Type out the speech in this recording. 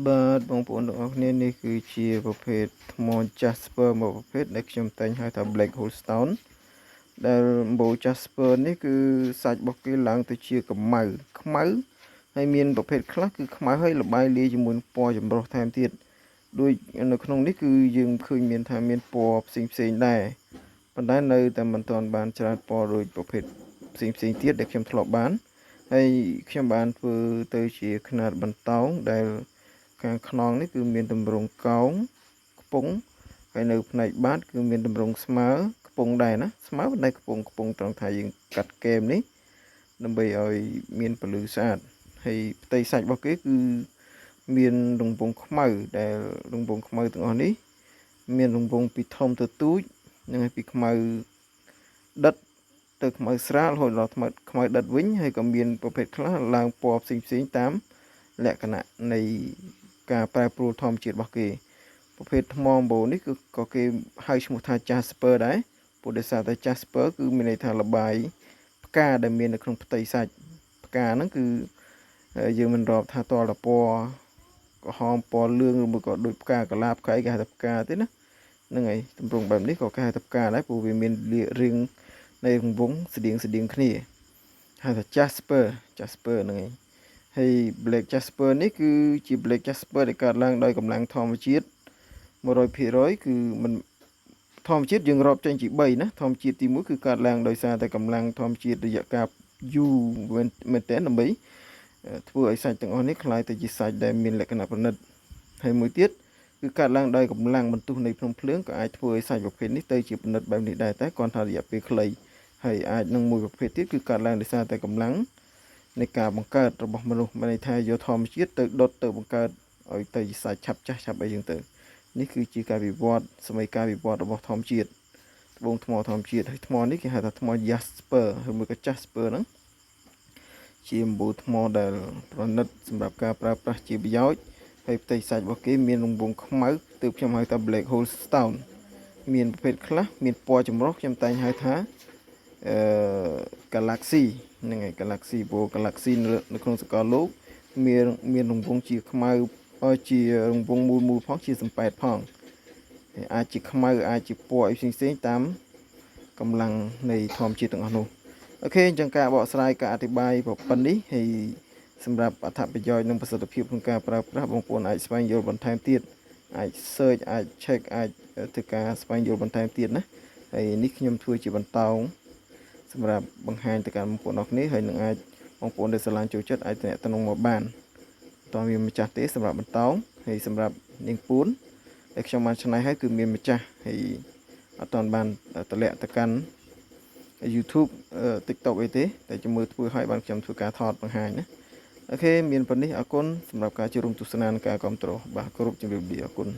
បាទបងប្អូនទាំងអស់គ្នានេះគឺជាប្រភេទថ្ម Jasper មួយប្រភេទដែលខ្ញុំតែងហៅថា Black Hole Stone ដែលដំបូល Jasper នេះគឺសាច់របស់គេឡើងទៅជាខ្មៅហើយមានប្រភេទខ្លះគឺខ្មៅហើយលបាយលាយជាមួយពណ៌ចម្រុះថែមទៀតដូចនៅក្នុងនេះគឺយើងឃើញមានថាមានពណ៌ផ្សេងដែរប៉ុន្តែនៅតែមិនទាន់បានច្រើនពណ៌ដូចប្រភេទផ្សេងទៀតដែលខ្ញុំធ្លាប់បានហើយខ្ញុំបានធ្វើទៅជាຂະຫນាតបន្តោងដែលខាងខ្នងនេះគឺមានតម្រង់កោងខ្ពង់ហើយនៅផ្នែកបាតគឺមានតម្រង់ស្មើខ្ពង់ដែរណាស្មើប៉ុន្តែខ្ពង់ត្រង់ថាយើងកាត់គែមនេះដើម្បីឲ្យមានពន្លឺស្អាតហើយផ្ទៃសាច់របស់គេគឺមានរង្វង់ខ្មៅដែលរង្វង់ខ្មៅទាំងអស់នេះមានរង្វង់ពីធំទៅទូចនិងពីខ្មៅដិតទៅខ្មៅស្រាលរហូតដល់ខ្មៅដិតវិញហើយក៏មានប្រភេទខ្លះឡើងពណ៌ផ្សេងតាមលក្ខណៈនៃការប្រែប្រួលធម្មជាតិរបស់គេប្រភេទថ្មអំបូរនេះគឺក៏គេហៅឈ្មោះថា Jasper ដែរព្រោះដោយសារតែ Jasper គឺមានន័យថាលបាយផ្កាដែលមាននៅក្នុងផ្ទៃសាច់ផ្កាហ្នឹងគឺយើងមិនរាប់ថាតលពណ៌ក្រហមពណ៌លឿងឬមួយក៏ដូចផ្កាកលាបផ្កាអីគេហៅថាផ្កាទេណាហ្នឹងហើយទម្រង់បែបនេះក៏គេហៅថាផ្កាដែរព្រោះវាមានរាងនៃរង្វង់ស្តៀងគ្នាហៅថា Jasper ហ្នឹងហើយ Black Jasper នេះគឺជា Black Jasper ដែលកើតឡើងដោយកម្លាំងធម្មជាតិ 100% គឺមិនធម្មជាតិយើងរាប់ចេញជា3ណាធម្មជាតិទី1គឺកើតឡើងដោយសារតែកម្លាំងធម្មជាតិរយៈកាលយូរមែនទែនដើម្បីធ្វើឲ្យសាច់ទាំងអស់នេះคล้ายទៅជាសាច់ដែលមានលក្ខណៈប្រណិតហើយមួយទៀតគឺកើតឡើងដោយកម្លាំងបន្ទុះនៃភ្នំភ្លើងក៏អាចធ្វើឲ្យសាច់ប្រភេទនេះទៅជាប្រណិតបែបនេះដែរតែគ្រាន់តែរយៈពេលខ្លីហើយអាចនឹងមួយប្រភេទទៀតគឺកើតឡើងដោយសារតែកម្លាំងនៃការបង្កើតរបស់មនុស្សមានន័យថាយកធម្មជាតិទៅដុតទៅបង្កើតឲ្យទៅជាសាច់ឆាប់ចាស់ឆាប់អីចឹងទៅនេះគឺជាការវិវត្តសម័យការវិវត្តរបស់ធម្មជាតិត្បូងថ្មធម្មជាតិហើយថ្មនេះគេហៅថាថ្ម Jasper ឬមួយក៏ Jasper ហ្នឹងជាអំបូរថ្មដែលប្រណិតសម្រាប់ការប្រើប្រាស់ជាប្រយោជន៍ហើយផ្ទៃសាច់របស់គេមានរង្វង់ខ្មៅទើបខ្ញុំហៅថា Black Hole Stone មានប្រភេទខ្លះមានពណ៌ចម្រុះខ្ញុំតែងហៅថាGalaxy ហ្នឹងហើយ Galaxy ព្រោះ Galaxy នៅក្នុងសកលលោកមានរង្វង់ជាខ្មៅជារង្វង់មូលផងជាសំប៉ែតផងអាចជាខ្មៅអាចជាពណ៌អីផ្សេងតាមកម្លាំងនៃធម្មជាតិទាំងអស់នោះអូខេអញ្ចឹងការបកស្រាយការអធិប្បាយប៉ុណ្នេះហើយសម្រាប់អត្ថប្រយោជន៍និងប្រសិទ្ធភាពក្នុងការប្រើប្រាស់បងប្អូនអាចស្វែងយល់បន្ថែមទៀតអាច search អាច check អាចធ្វើការស្វែងយល់បន្ថែមទៀតណាហើយនេះខ្ញុំធ្វើជាបន្តោងសម្រាប់បង្ហាញទៅកាន់បងប្អូនអរគ្នាហើយនឹងអាចបងប្អូនដែលស្រឡាញ់ចូលចិត្តអាចទំនាក់ទំនងមកបានតើមានម្ចាស់ទេសម្រាប់បន្តោងហើយសម្រាប់នាងពួនដែលខ្ញុំបានឆ្នៃឲ្យគឺមានម្ចាស់ហើយអត់ទាន់បានតម្លាក់ទៅកាន់ YouTube TikTok អីទេតែជំរឿធ្វើឲ្យបានខ្ញុំធ្វើការថតបង្ហាញណាអូខេមានប៉ុណ្នេះអរគុណសម្រាប់ការចូលរួមទស្សនានិងការគាំទ្របាទគោរពជម្រាបលាអរគុណ